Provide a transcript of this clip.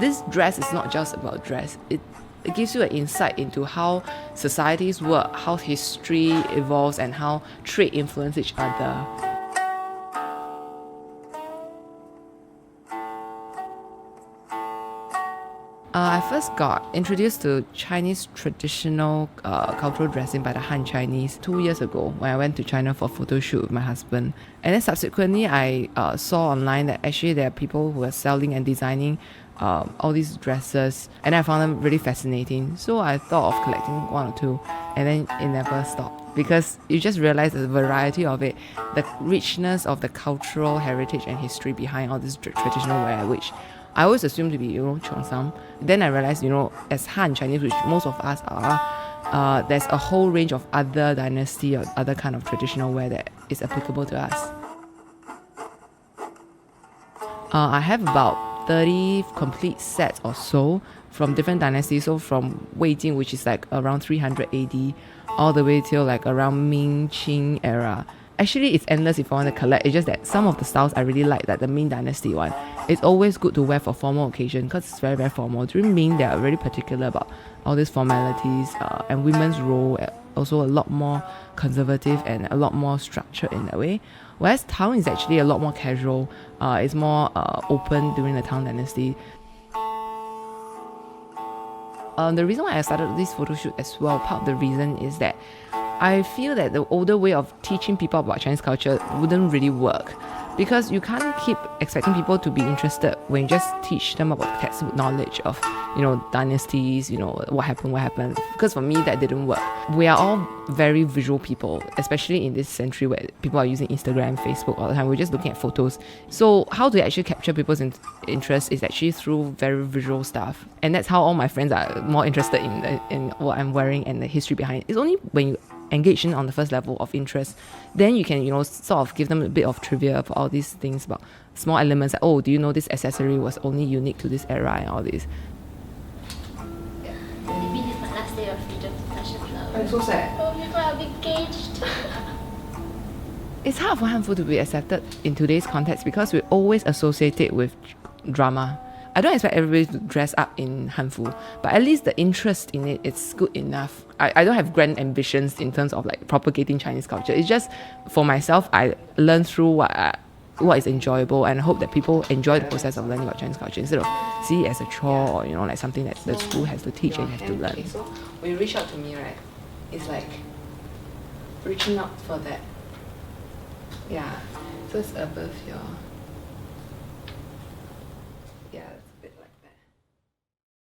this dress is not just about dress. It gives you an insight into how societies work, how history evolves, and how trade influence each other. I first got introduced to Chinese traditional cultural dressing by the Han Chinese 2 years ago when I went to China for a photo shoot with my husband. And then subsequently, I saw online that actually there are people who are selling and designing all these dresses, and I found them really fascinating. So I thought of collecting one or two, and then it never stopped, because you just realize the variety of it, the richness of the cultural heritage and history behind all this traditional wear, which I always assumed to be, Cheongsam. Then I realized, as Han Chinese, which most of us are, there's a whole range of other dynasty or other kind of traditional wear that is applicable to us. I have about 30 complete sets or so from different dynasties. So from Wei Jing, which is like around 300 AD, all the way till like around Ming, Qing era. Actually, it's endless if I want to collect. It's just that some of the styles I really like the Ming Dynasty one. It's always good to wear for formal occasion because it's very, very formal. During Ming, they are very particular about all these formalities, and women's role also a lot more conservative and a lot more structured in that way. Whereas Tang is actually a lot more casual. It's more open during the Tang Dynasty. The reason why I started this photo shoot as well, part of the reason is that I feel that the older way of teaching people about Chinese culture wouldn't really work, because you can't keep expecting people to be interested when you just teach them about textbook knowledge of, dynasties, what happened. Because for me, that didn't work. We are all very visual people, especially in this century where people are using Instagram, Facebook all the time. We're just looking at photos. So how to actually capture people's interest is actually through very visual stuff. And that's how all my friends are more interested in what I'm wearing and the history behind it. It's only when you engage in on the first level of interest, then you can, sort of give them a bit of trivia for all these things about small elements like, oh, do you know this accessory was only unique to this era and all this. Maybe this is my last day of freedom to touch the flower. I'm so sad. Oh, people are being caged. It's hard for Hanfu to be accepted in today's context because we always associate it with drama. I don't expect everybody to dress up in Hanfu, but at least the interest in it's good enough. I don't have grand ambitions in terms of like propagating Chinese culture. It's just for myself, I learn through what is enjoyable, and I hope that people enjoy the process of learning about Chinese culture instead of see it as a chore or like something that the school has to teach and you have to learn. So when you reach out to me, right, it's like reaching out for that. Yeah, so it's above your